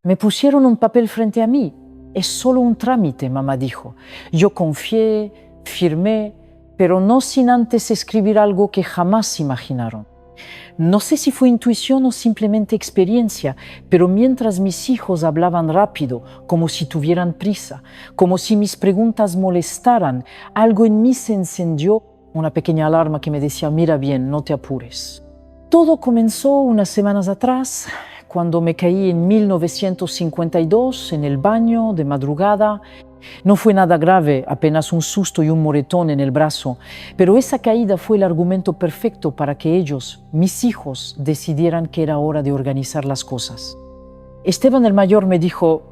Me pusieron un papel frente a mí. Es solo un trámite, mamá dijo. Yo confié, firmé, pero no sin antes escribir algo que jamás imaginaron. No sé si fue intuición o simplemente experiencia, pero mientras mis hijos hablaban rápido, como si tuvieran prisa, como si mis preguntas molestaran, algo en mí se encendió, una pequeña alarma que me decía, mira bien, no te apures. Todo comenzó unas semanas atrás, cuando me caí en 1952 en el baño de madrugada. No fue nada grave, apenas un susto y un moretón en el brazo, pero esa caída fue el argumento perfecto para que ellos, mis hijos, decidieran que era hora de organizar las cosas. Esteban el mayor me dijo,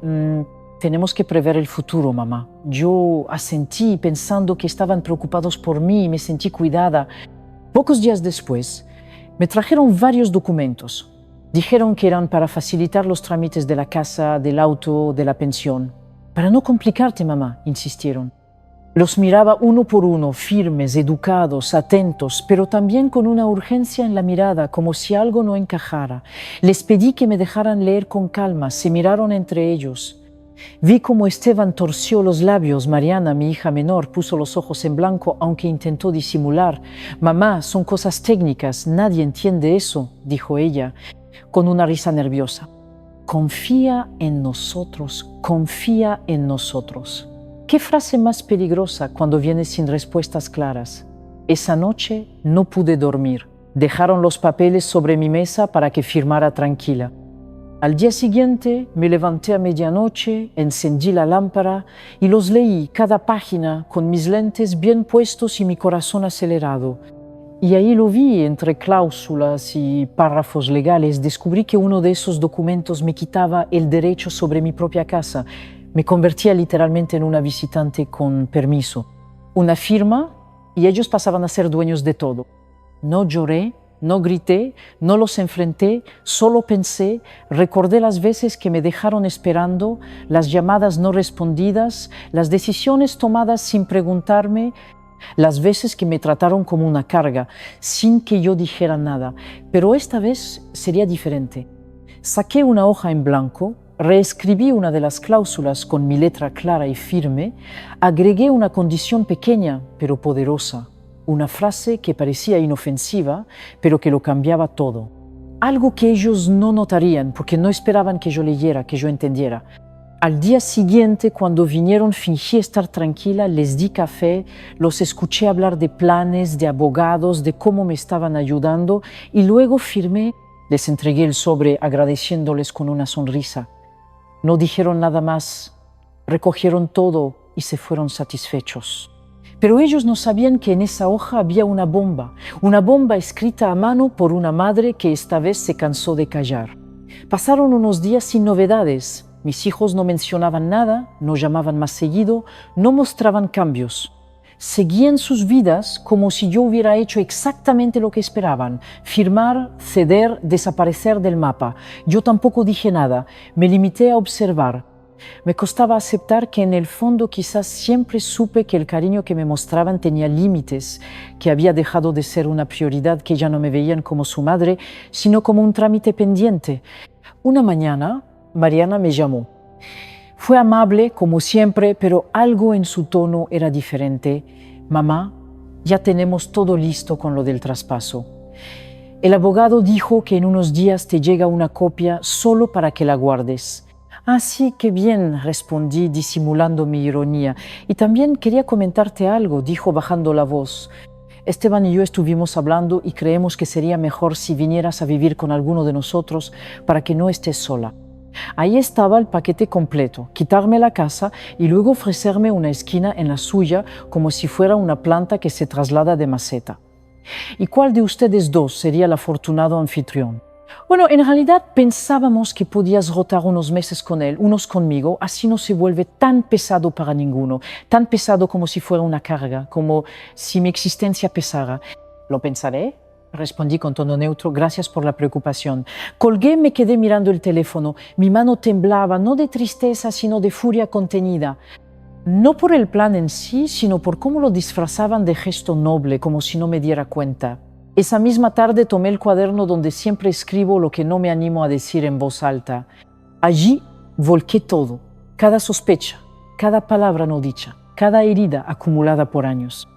tenemos que prever el futuro, mamá. Yo asentí pensando que estaban preocupados por mí y me sentí cuidada. Pocos días después, me trajeron varios documentos. Dijeron que eran para facilitar los trámites de la casa, del auto, de la pensión. Para no complicarte, mamá, insistieron. Los miraba uno por uno, firmes, educados, atentos, pero también con una urgencia en la mirada, como si algo no encajara. Les pedí que me dejaran leer con calma, se miraron entre ellos. Vi cómo Esteban torció los labios. Mariana, mi hija menor, puso los ojos en blanco, aunque intentó disimular. Mamá, son cosas técnicas, nadie entiende eso, dijo ella, con una risa nerviosa. Confía en nosotros, confía en nosotros. ¿Qué frase más peligrosa cuando viene sin respuestas claras? Esa noche no pude dormir. Dejaron los papeles sobre mi mesa para que firmara tranquila. Al día siguiente me levanté a medianoche, encendí la lámpara y los leí cada página con mis lentes bien puestos y mi corazón acelerado. Y ahí lo vi, entre cláusulas y párrafos legales, descubrí que uno de esos documentos me quitaba el derecho sobre mi propia casa. Me convertía literalmente en una visitante con permiso. Una firma y ellos pasaban a ser dueños de todo. No lloré, no grité, no los enfrenté, solo pensé, recordé las veces que me dejaron esperando, las llamadas no respondidas, las decisiones tomadas sin preguntarme, las veces que me trataron como una carga, sin que yo dijera nada. Pero esta vez sería diferente. Saqué una hoja en blanco, reescribí una de las cláusulas con mi letra clara y firme, agregué una condición pequeña pero poderosa, una frase que parecía inofensiva, pero que lo cambiaba todo. Algo que ellos no notarían porque no esperaban que yo leyera, que yo entendiera. Al día siguiente, cuando vinieron, fingí estar tranquila, les di café, los escuché hablar de planes, de abogados, de cómo me estaban ayudando y luego firmé. Les entregué el sobre agradeciéndoles con una sonrisa. No dijeron nada más, recogieron todo y se fueron satisfechos. Pero ellos no sabían que en esa hoja había una bomba escrita a mano por una madre que esta vez se cansó de callar. Pasaron unos días sin novedades. Mis hijos no mencionaban nada, no llamaban más seguido, no mostraban cambios. Seguían sus vidas como si yo hubiera hecho exactamente lo que esperaban: firmar, ceder, desaparecer del mapa. Yo tampoco dije nada, me limité a observar. Me costaba aceptar que en el fondo quizás siempre supe que el cariño que me mostraban tenía límites, que había dejado de ser una prioridad, que ya no me veían como su madre, sino como un trámite pendiente. Una mañana, Mariana me llamó. Fue amable, como siempre, pero algo en su tono era diferente. Mamá, ya tenemos todo listo con lo del traspaso. El abogado dijo que en unos días te llega una copia solo para que la guardes. Ah, sí, qué bien, respondí disimulando mi ironía. Y también quería comentarte algo, dijo bajando la voz. Esteban y yo estuvimos hablando y creemos que sería mejor si vinieras a vivir con alguno de nosotros para que no estés sola. Ahí estaba el paquete completo: quitarme la casa y luego ofrecerme una esquina en la suya como si fuera una planta que se traslada de maceta. ¿Y cuál de ustedes dos sería el afortunado anfitrión? Bueno, en realidad pensábamos que podías rotar unos meses con él, unos conmigo, así no se vuelve tan pesado para ninguno, tan pesado como si fuera una carga, como si mi existencia pesara. Lo pensaré, respondí con tono neutro, gracias por la preocupación. Colgué, me quedé mirando el teléfono, mi mano temblaba, no de tristeza, sino de furia contenida. No por el plan en sí, sino por cómo lo disfrazaban de gesto noble, como si no me diera cuenta. Esa misma tarde tomé el cuaderno donde siempre escribo lo que no me animo a decir en voz alta. Allí Volqué todo, cada sospecha, cada palabra no dicha, cada herida acumulada por años.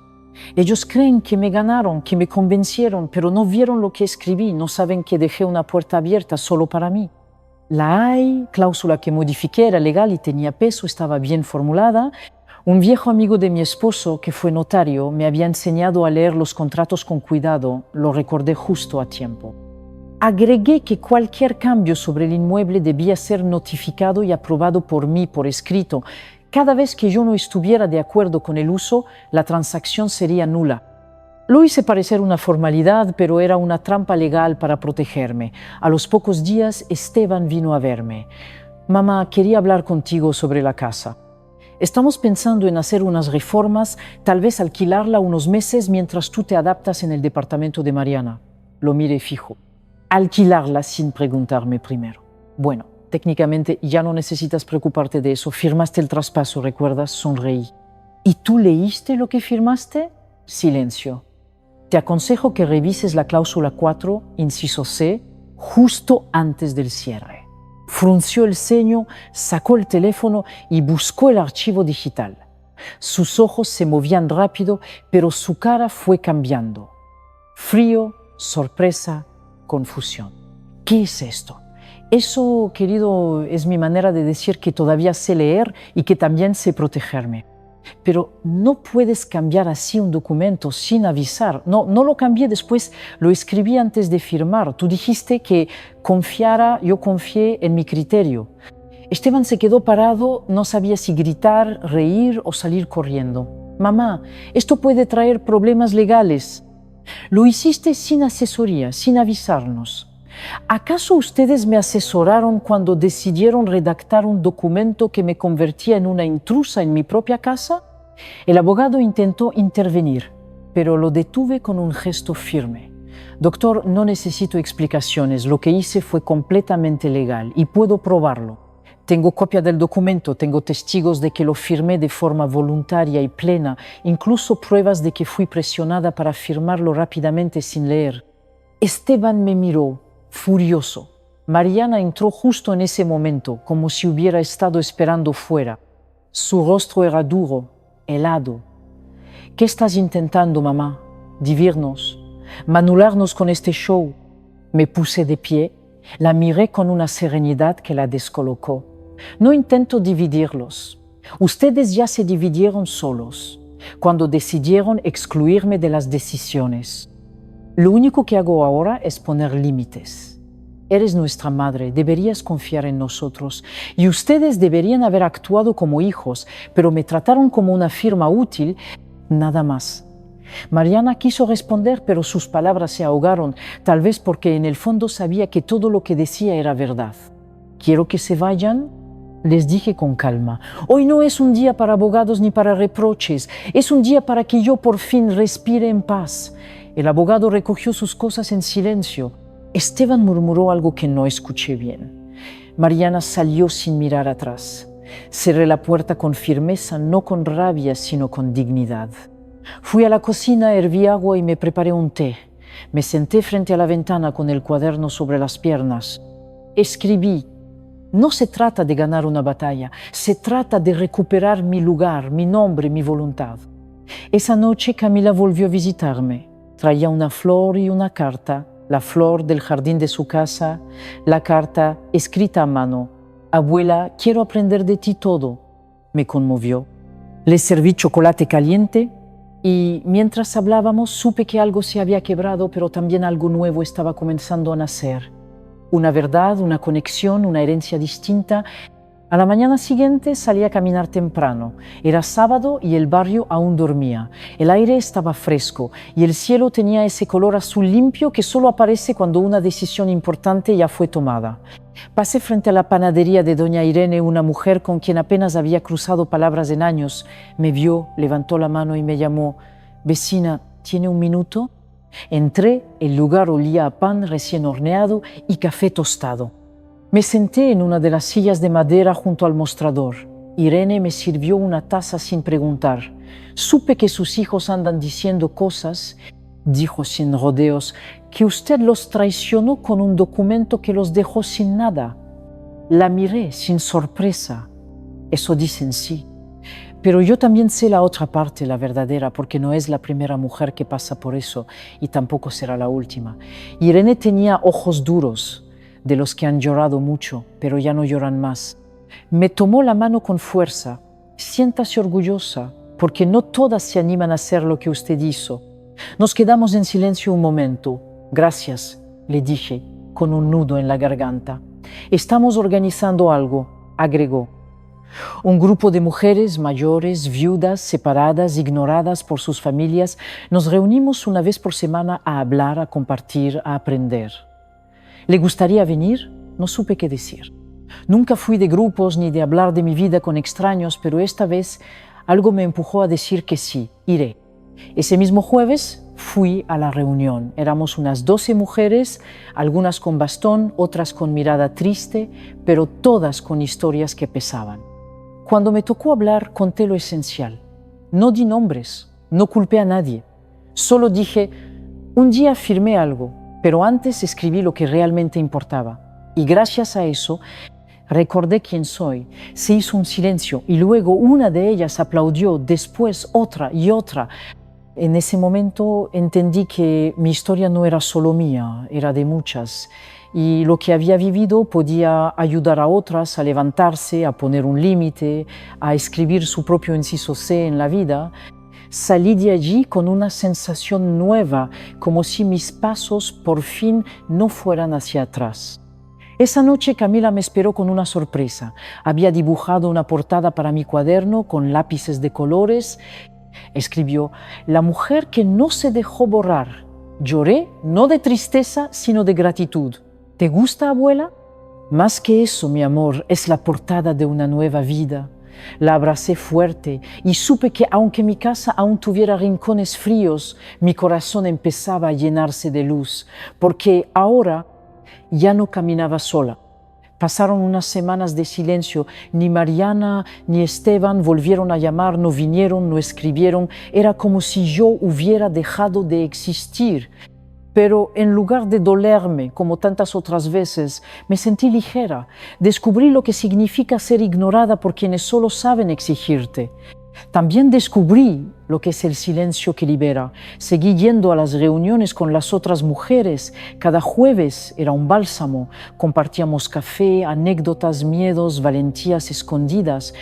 Ellos creen que me ganaron, que me convencieron, pero no vieron lo que escribí, no saben que dejé una puerta abierta solo para mí. La cláusula que modifiqué era legal y tenía peso, estaba bien formulada. Un viejo amigo de mi esposo, que fue notario, me había enseñado a leer los contratos con cuidado, lo recordé justo a tiempo. Agregué que cualquier cambio sobre el inmueble debía ser notificado y aprobado por mí por escrito. Cada vez que yo no estuviera de acuerdo con el uso, la transacción sería nula. Lo hice parecer una formalidad, pero era una trampa legal para protegerme. A los pocos días, Esteban vino a verme. Mamá, quería hablar contigo sobre la casa. Estamos pensando en hacer unas reformas, tal vez alquilarla unos meses mientras tú te adaptas en el departamento de Mariana. Lo miré fijo. Alquilarla sin preguntarme primero. Bueno, técnicamente ya no necesitas preocuparte de eso. Firmaste el traspaso, ¿recuerdas? Sonreí. ¿Y tú leíste lo que firmaste? Silencio. Te aconsejo que revises la cláusula 4, inciso C, justo antes del cierre. Frunció el ceño, sacó el teléfono y buscó el archivo digital. Sus ojos se movían rápido, pero su cara fue cambiando. Frío, sorpresa, confusión. ¿Qué es esto? Eso, querido, es mi manera de decir que todavía sé leer y que también sé protegerme. Pero no puedes cambiar así un documento sin avisar. No lo cambié después, lo escribí antes de firmar. Tú dijiste que yo confié en mi criterio. Esteban se quedó parado, no sabía si gritar, reír o salir corriendo. Mamá, esto puede traer problemas legales. Lo hiciste sin asesoría, sin avisarnos. ¿Acaso ustedes me asesoraron cuando decidieron redactar un documento que me convertía en una intrusa en mi propia casa? El abogado intentó intervenir, pero lo detuve con un gesto firme. Doctor, no necesito explicaciones, lo que hice fue completamente legal y puedo probarlo. Tengo copia del documento, tengo testigos de que lo firmé de forma voluntaria y plena, incluso pruebas de que fui presionada para firmarlo rápidamente sin leer. Esteban me miró, furioso. Mariana entró justo en ese momento, como si hubiera estado esperando fuera. Su rostro era duro, helado. ¿Qué estás intentando, mamá? ¿Dividirnos? ¿Manularnos con este show? Me puse de pie, la miré con una serenidad que la descolocó. No intento dividirlos. Ustedes ya se dividieron solos, cuando decidieron excluirme de las decisiones. Lo único que hago ahora es poner límites. Eres nuestra madre, deberías confiar en nosotros. Y ustedes deberían haber actuado como hijos, pero me trataron como una firma útil, nada más. Mariana quiso responder, pero sus palabras se ahogaron, tal vez porque en el fondo sabía que todo lo que decía era verdad. ¿Quiero que se vayan? Les dije con calma. Hoy no es un día para abogados ni para reproches, es un día para que yo por fin respire en paz. El abogado recogió sus cosas en silencio. Esteban murmuró algo que no escuché bien. Mariana salió sin mirar atrás. Cerré la puerta con firmeza, no con rabia, sino con dignidad. Fui a la cocina, herví agua y me preparé un té. Me senté frente a la ventana con el cuaderno sobre las piernas. Escribí. No se trata de ganar una batalla, se trata de recuperar mi lugar, mi nombre, mi voluntad. Esa noche Camila volvió a visitarme. Traía una flor y una carta, la flor del jardín de su casa, la carta escrita a mano. Abuela, quiero aprender de ti todo. Me conmovió. Le serví chocolate caliente y mientras hablábamos supe que algo se había quebrado, pero también algo nuevo estaba comenzando a nacer. Una verdad, una conexión, una herencia distinta. A la mañana siguiente salí a caminar temprano. Era sábado y el barrio aún dormía. El aire estaba fresco y el cielo tenía ese color azul limpio que solo aparece cuando una decisión importante ya fue tomada. Pasé frente a la panadería de doña Irene, una mujer con quien apenas había cruzado palabras en años. Me vio, levantó la mano y me llamó. Vecina, ¿tiene un minuto? Entré, el lugar olía a pan recién horneado y café tostado. Me senté en una de las sillas de madera junto al mostrador. Irene me sirvió una taza sin preguntar. Supe que sus hijos andan diciendo cosas, dijo sin rodeos, que usted los traicionó con un documento que los dejó sin nada. La miré sin sorpresa. Eso dicen sí. Pero yo también sé la otra parte, la verdadera, porque no es la primera mujer que pasa por eso y tampoco será la última. Irene tenía ojos duros, de los que han llorado mucho, pero ya no lloran más. Me tomó la mano con fuerza. Siéntase orgullosa, porque no todas se animan a hacer lo que usted hizo. Nos quedamos en silencio un momento. Gracias, le dije, con un nudo en la garganta. Estamos organizando algo, agregó. Un grupo de mujeres mayores, viudas, separadas, ignoradas por sus familias, nos reunimos una vez por semana a hablar, a compartir, a aprender. ¿Le gustaría venir? No supe qué decir. Nunca fui de grupos ni de hablar de mi vida con extraños, pero esta vez algo me empujó a decir que sí, iré. Ese mismo jueves fui a la reunión. Éramos unas 12 mujeres, algunas con bastón, otras con mirada triste, pero todas con historias que pesaban. Cuando me tocó hablar, conté lo esencial. No di nombres, no culpé a nadie. Solo dije, un día firmé algo, pero antes escribí lo que realmente importaba. Y gracias a eso, recordé quién soy. Se hizo un silencio y luego una de ellas aplaudió, después otra y otra. En ese momento entendí que mi historia no era solo mía, era de muchas. Y lo que había vivido podía ayudar a otras a levantarse, a poner un límite, a escribir su propio inciso C en la vida. Salí de allí con una sensación nueva, como si mis pasos por fin no fueran hacia atrás. Esa noche Camila me esperó con una sorpresa. Había dibujado una portada para mi cuaderno con lápices de colores. Escribió, la mujer que no se dejó borrar. Lloré, no de tristeza, sino de gratitud. ¿Te gusta, abuela? Más que eso, mi amor, es la portada de una nueva vida. La abracé fuerte y supe que aunque mi casa aún tuviera rincones fríos, mi corazón empezaba a llenarse de luz, porque ahora ya no caminaba sola. Pasaron unas semanas de silencio. Ni Mariana ni Esteban volvieron a llamar, no vinieron, no escribieron. Era como si yo hubiera dejado de existir. Pero en lugar de dolerme, como tantas otras veces, me sentí ligera. Descubrí lo que significa ser ignorada por quienes solo saben exigirte. También descubrí lo que es el silencio que libera. Seguí yendo a las reuniones con las otras mujeres. Cada jueves era un bálsamo. Compartíamos café, anécdotas, miedos, valentías escondidas.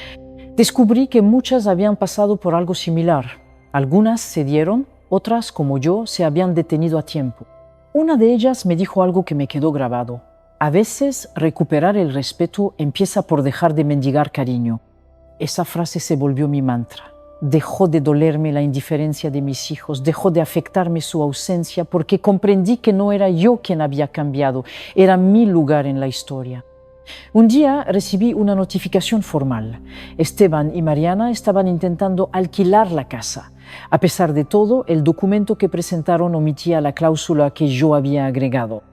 Descubrí que muchas habían pasado por algo similar. Algunas cedieron, otras, como yo, se habían detenido a tiempo. Una de ellas me dijo algo que me quedó grabado. A veces, recuperar el respeto empieza por dejar de mendigar cariño. Esa frase se volvió mi mantra. Dejó de dolerme la indiferencia de mis hijos, dejó de afectarme su ausencia, porque comprendí que no era yo quien había cambiado, era mi lugar en la historia. Un día recibí una notificación formal. Esteban y Mariana estaban intentando alquilar la casa. A pesar de todo, el documento que presentaron omitía la cláusula que yo había agregado.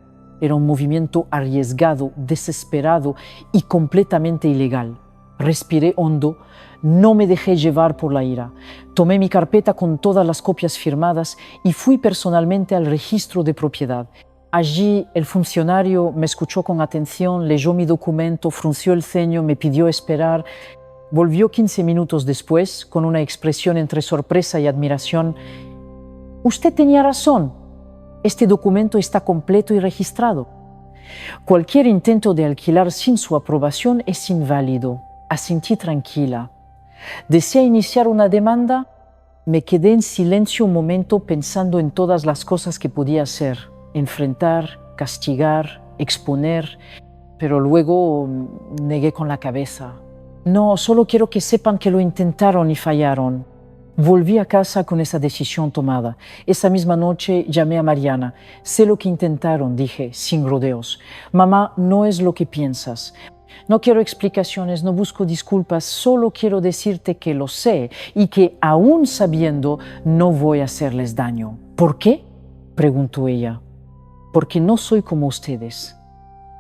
Era un movimiento arriesgado, desesperado y completamente ilegal. Respiré hondo, no me dejé llevar por la ira. Tomé mi carpeta con todas las copias firmadas y fui personalmente al registro de propiedad. Allí el funcionario me escuchó con atención, leyó mi documento, frunció el ceño, me pidió esperar. Volvió 15 minutos después, con una expresión entre sorpresa y admiración. Usted tenía razón. Este documento está completo y registrado. Cualquier intento de alquilar sin su aprobación es inválido. Asentí tranquila. ¿Desea iniciar una demanda? Me quedé en silencio un momento pensando en todas las cosas que podía hacer. Enfrentar, castigar, exponer, pero luego negué con la cabeza. No, solo quiero que sepan que lo intentaron y fallaron. Volví a casa con esa decisión tomada. Esa misma noche llamé a Mariana. Sé lo que intentaron, dije, sin rodeos. Mamá, no es lo que piensas. No quiero explicaciones, no busco disculpas, solo quiero decirte que lo sé y que, aún sabiendo, no voy a hacerles daño. ¿Por qué?, preguntó ella. Porque no soy como ustedes.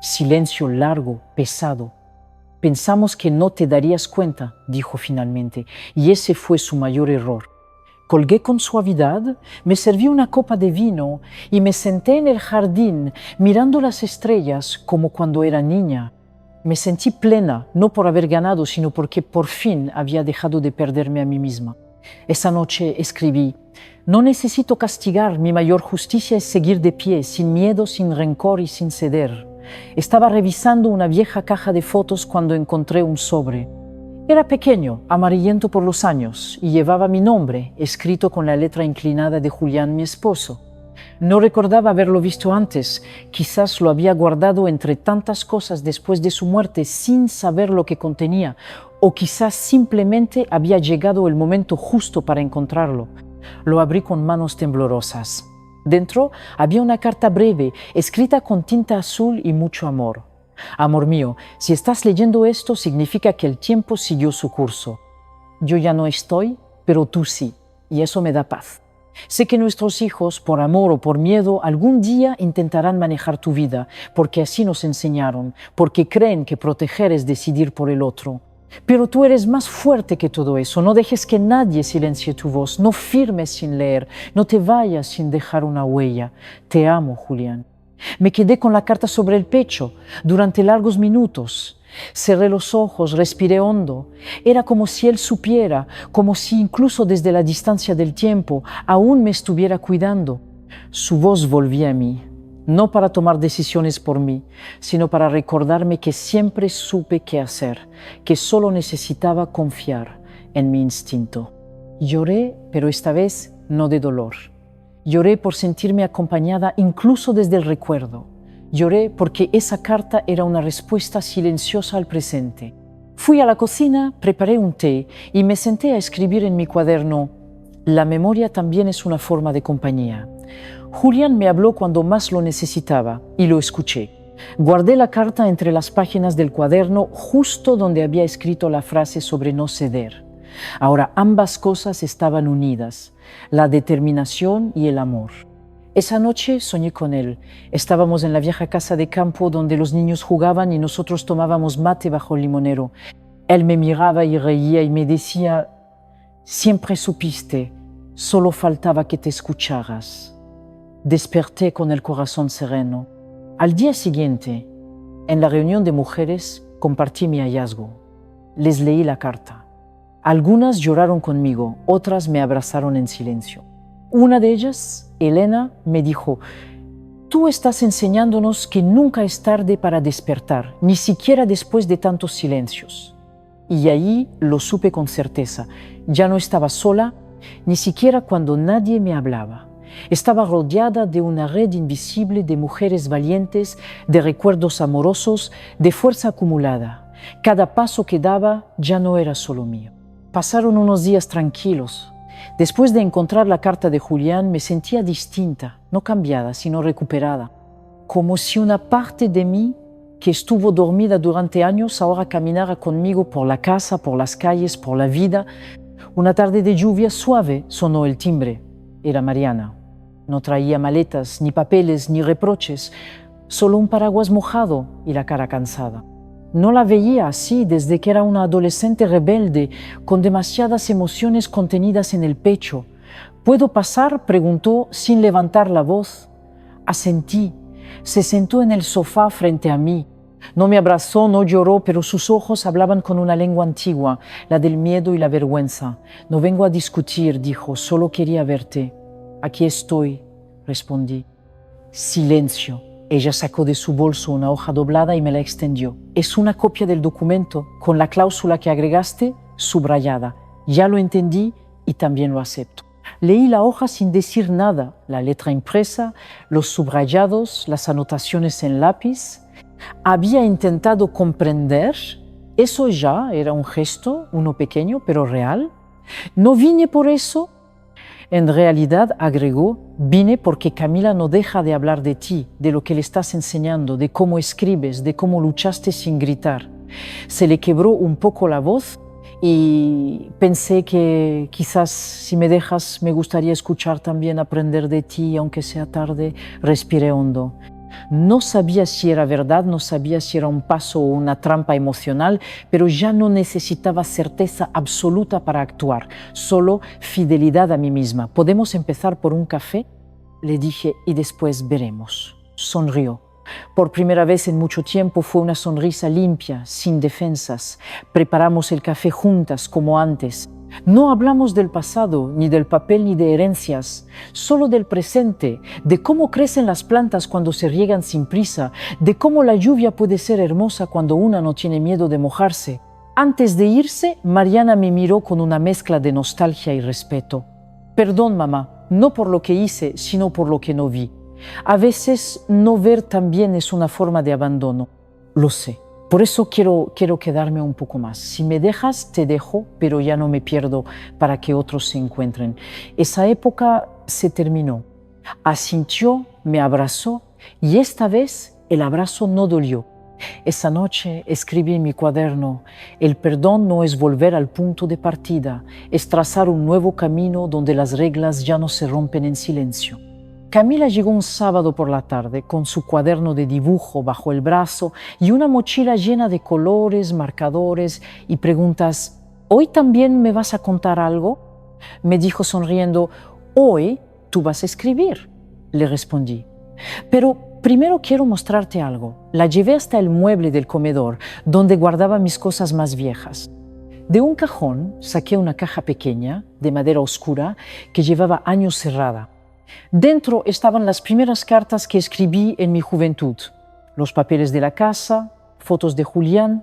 Silencio largo, pesado. Pensamos que no te darías cuenta, dijo finalmente, y ese fue su mayor error. Colgué con suavidad, me serví una copa de vino y me senté en el jardín mirando las estrellas como cuando era niña. Me sentí plena, no por haber ganado, sino porque por fin había dejado de perderme a mí misma. Esa noche escribí: no necesito castigar, mi mayor justicia es seguir de pie, sin miedo, sin rencor y sin ceder. Estaba revisando una vieja caja de fotos cuando encontré un sobre. Era pequeño, amarillento por los años, y llevaba mi nombre, escrito con la letra inclinada de Julián, mi esposo. No recordaba haberlo visto antes, quizás lo había guardado entre tantas cosas después de su muerte sin saber lo que contenía, o quizás simplemente había llegado el momento justo para encontrarlo. Lo abrí con manos temblorosas. Dentro había una carta breve, escrita con tinta azul y mucho amor. Amor mío, si estás leyendo esto significa que el tiempo siguió su curso. Yo ya no estoy, pero tú sí, y eso me da paz. Sé que nuestros hijos, por amor o por miedo, algún día intentarán manejar tu vida, porque así nos enseñaron, porque creen que proteger es decidir por el otro. Pero tú eres más fuerte que todo eso, no dejes que nadie silencie tu voz, no firmes sin leer, no te vayas sin dejar una huella. Te amo, Julián. Me quedé con la carta sobre el pecho durante largos minutos. Cerré los ojos, respiré hondo. Era como si él supiera, como si incluso desde la distancia del tiempo aún me estuviera cuidando. Su voz volvía a mí, no para tomar decisiones por mí, sino para recordarme que siempre supe qué hacer, que solo necesitaba confiar en mi instinto. Lloré, pero esta vez no de dolor. Lloré por sentirme acompañada incluso desde el recuerdo. Lloré porque esa carta era una respuesta silenciosa al presente. Fui a la cocina, preparé un té y me senté a escribir en mi cuaderno: la memoria también es una forma de compañía. Julián me habló cuando más lo necesitaba y lo escuché. Guardé la carta entre las páginas del cuaderno justo donde había escrito la frase sobre no ceder. Ahora ambas cosas estaban unidas, la determinación y el amor. Esa noche soñé con él. Estábamos en la vieja casa de campo donde los niños jugaban y nosotros tomábamos mate bajo el limonero. Él me miraba y reía y me decía: siempre supiste, solo faltaba que te escucharas. Desperté con el corazón sereno. Al día siguiente, en la reunión de mujeres, compartí mi hallazgo. Les leí la carta. Algunas lloraron conmigo, otras me abrazaron en silencio. Una de ellas, Elena, me dijo: tú estás enseñándonos que nunca es tarde para despertar, ni siquiera después de tantos silencios. Y allí lo supe con certeza. Ya no estaba sola, ni siquiera cuando nadie me hablaba. Estaba rodeada de una red invisible de mujeres valientes, de recuerdos amorosos, de fuerza acumulada. Cada paso que daba ya no era solo mío. Pasaron unos días tranquilos. Después de encontrar la carta de Julián, me sentía distinta, no cambiada, sino recuperada. Como si una parte de mí, que estuvo dormida durante años, ahora caminara conmigo por la casa, por las calles, por la vida. Una tarde de lluvia suave sonó el timbre. Era Mariana. No traía maletas, ni papeles, ni reproches, solo un paraguas mojado y la cara cansada. No la veía así desde que era una adolescente rebelde, con demasiadas emociones contenidas en el pecho. ¿Puedo pasar?, preguntó sin levantar la voz. Asentí. Se sentó en el sofá frente a mí. No me abrazó, no lloró, pero sus ojos hablaban con una lengua antigua, la del miedo y la vergüenza. No vengo a discutir, dijo, solo quería verte. Aquí estoy, respondí. Silencio. Ella sacó de su bolso una hoja doblada y me la extendió. Es una copia del documento, con la cláusula que agregaste, subrayada. Ya lo entendí y también lo acepto. Leí la hoja sin decir nada, la letra impresa, los subrayados, las anotaciones en lápiz. Había intentado comprender. Eso ya era un gesto, uno pequeño, pero real. No vine por eso. En realidad, agregó, vine porque Camila no deja de hablar de ti, de lo que le estás enseñando, de cómo escribes, de cómo luchaste sin gritar. Se le quebró un poco la voz y pensé que quizás, si me dejas, me gustaría escuchar también aprender de ti, aunque sea tarde. Respiré hondo. No sabía si era verdad, no sabía si era un paso o una trampa emocional, pero ya no necesitaba certeza absoluta para actuar, solo fidelidad a mí misma. ¿Podemos empezar por un café?, le dije, y después veremos. Sonrió. Por primera vez en mucho tiempo fue una sonrisa limpia, sin defensas. Preparamos el café juntas como antes. No hablamos del pasado, ni del papel, ni de herencias, solo del presente, de cómo crecen las plantas cuando se riegan sin prisa, de cómo la lluvia puede ser hermosa cuando una no tiene miedo de mojarse. Antes de irse, Mariana me miró con una mezcla de nostalgia y respeto. Perdón, mamá, no por lo que hice, sino por lo que no vi. A veces no ver también es una forma de abandono. Lo sé. Por eso quiero quedarme un poco más. Si me dejas, te dejo, pero ya no me pierdo para que otros se encuentren. Esa época se terminó. Asintió, me abrazó y esta vez el abrazo no dolió. Esa noche escribí en mi cuaderno: el perdón no es volver al punto de partida, es trazar un nuevo camino donde las reglas ya no se rompen en silencio. Camila llegó un sábado por la tarde con su cuaderno de dibujo bajo el brazo y una mochila llena de colores, marcadores y preguntas. ¿Hoy también me vas a contar algo? Me dijo sonriendo. Hoy tú vas a escribir, le respondí. Pero primero quiero mostrarte algo. La llevé hasta el mueble del comedor, donde guardaba mis cosas más viejas. De un cajón saqué una caja pequeña, de madera oscura, que llevaba años cerrada. Dentro estaban las primeras cartas que escribí en mi juventud, los papeles de la casa, fotos de Julián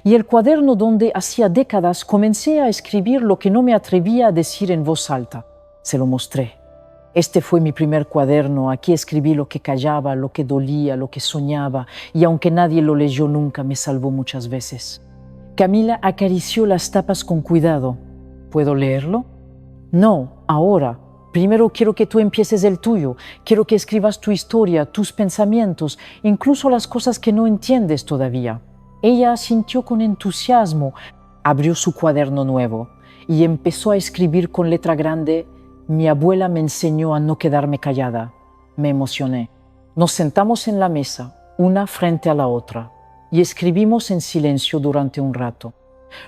y el cuaderno donde hacía décadas comencé a escribir lo que no me atrevía a decir en voz alta. Se lo mostré. Este fue mi primer cuaderno, aquí escribí lo que callaba, lo que dolía, lo que soñaba, y aunque nadie lo leyó nunca, me salvó muchas veces. Camila acarició las tapas con cuidado. ¿Puedo leerlo? No, ahora. Primero quiero que tú empieces el tuyo, quiero que escribas tu historia, tus pensamientos, incluso las cosas que no entiendes todavía. Ella asintió con entusiasmo, abrió su cuaderno nuevo y empezó a escribir con letra grande: mi abuela me enseñó a no quedarme callada. Me emocioné. Nos sentamos en la mesa, una frente a la otra, y escribimos en silencio durante un rato.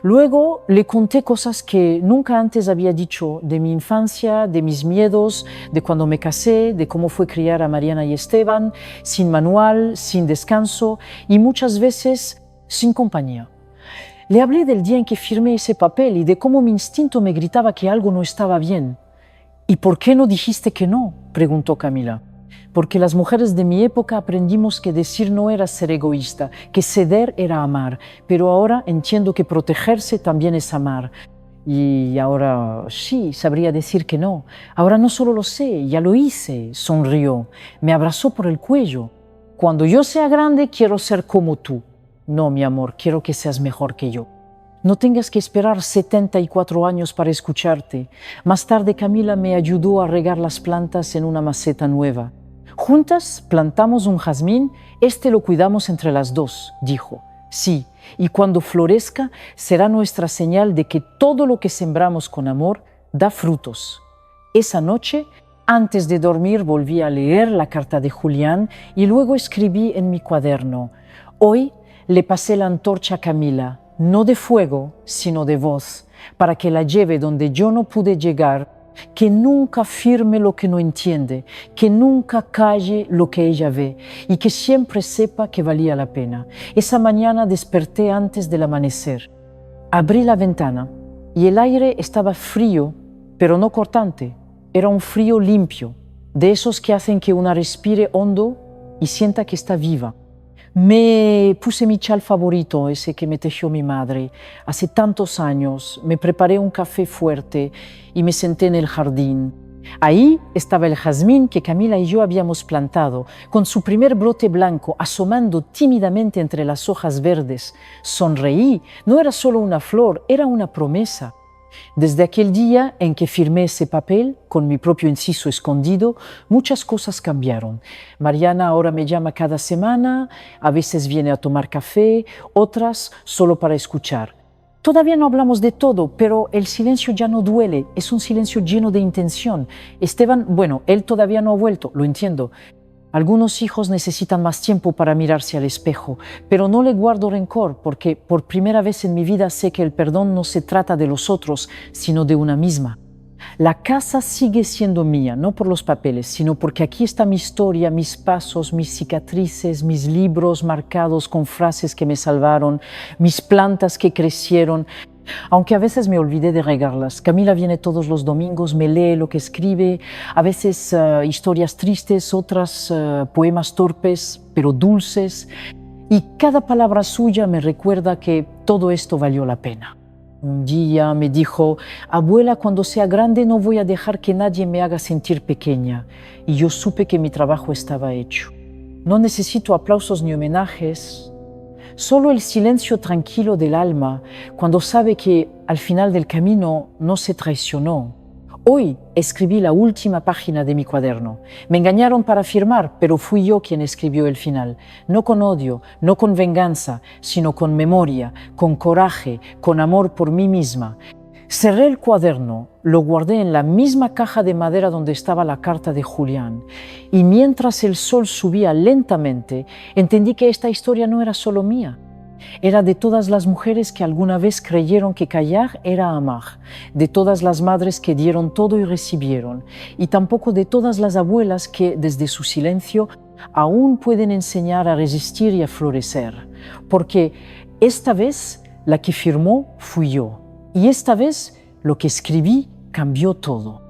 Luego le conté cosas que nunca antes había dicho, de mi infancia, de mis miedos, de cuando me casé, de cómo fue criar a Mariana y Esteban, sin manual, sin descanso y muchas veces sin compañía. Le hablé del día en que firmé ese papel y de cómo mi instinto me gritaba que algo no estaba bien. ¿Y por qué no dijiste que no?, preguntó Camila. Porque las mujeres de mi época aprendimos que decir no era ser egoísta, que ceder era amar, pero ahora entiendo que protegerse también es amar. Y ahora sí, sabría decir que no. Ahora no solo lo sé, ya lo hice, sonrió, me abrazó por el cuello. Cuando yo sea grande quiero ser como tú. No, mi amor, quiero que seas mejor que yo. No tengas que esperar 74 años para escucharte. Más tarde Camila me ayudó a regar las plantas en una maceta nueva. Juntas plantamos un jazmín, este lo cuidamos entre las dos, dijo. Sí, y cuando florezca será nuestra señal de que todo lo que sembramos con amor da frutos. Esa noche, antes de dormir, volví a leer la carta de Julián y luego escribí en mi cuaderno: hoy le pasé la antorcha a Camila, no de fuego, sino de voz, para que la lleve donde yo no pude llegar, que nunca firme lo que no entiende, que nunca calle lo que ella ve y que siempre sepa que valía la pena. Esa mañana desperté antes del amanecer. Abrí la ventana y el aire estaba frío, pero no cortante. Era un frío limpio, de esos que hacen que una respire hondo y sienta que está viva. Me puse mi chal favorito, ese que me tejió mi madre, hace tantos años. Me preparé un café fuerte y me senté en el jardín. Ahí estaba el jazmín que Camila y yo habíamos plantado, con su primer brote blanco asomando tímidamente entre las hojas verdes. Sonreí, no era solo una flor, era una promesa. Desde aquel día en que firmé ese papel, con mi propio inciso escondido, muchas cosas cambiaron. Mariana ahora me llama cada semana, a veces viene a tomar café, otras solo para escuchar. Todavía no hablamos de todo, pero el silencio ya no duele, es un silencio lleno de intención. Esteban, bueno, él todavía no ha vuelto, lo entiendo. Algunos hijos necesitan más tiempo para mirarse al espejo, pero no le guardo rencor porque por primera vez en mi vida sé que el perdón no se trata de los otros, sino de una misma. La casa sigue siendo mía, no por los papeles, sino porque aquí está mi historia, mis pasos, mis cicatrices, mis libros marcados con frases que me salvaron, mis plantas que crecieron. Aunque a veces me olvidé de regarlas. Camila viene todos los domingos, me lee lo que escribe, a veces historias tristes, otras poemas torpes, pero dulces. Y cada palabra suya me recuerda que todo esto valió la pena. Un día me dijo: abuela, cuando sea grande no voy a dejar que nadie me haga sentir pequeña. Y yo supe que mi trabajo estaba hecho. No necesito aplausos ni homenajes, solo el silencio tranquilo del alma cuando sabe que al final del camino no se traicionó. Hoy escribí la última página de mi cuaderno. Me engañaron para firmar, pero fui yo quien escribió el final. No con odio, no con venganza, sino con memoria, con coraje, con amor por mí misma. Cerré el cuaderno, lo guardé en la misma caja de madera donde estaba la carta de Julián, y mientras el sol subía lentamente, entendí que esta historia no era solo mía. Era de todas las mujeres que alguna vez creyeron que callar era amar, de todas las madres que dieron todo y recibieron, y tampoco de todas las abuelas que, desde su silencio, aún pueden enseñar a resistir y a florecer. Porque esta vez la que firmó fui yo, y esta vez lo que escribí cambió todo.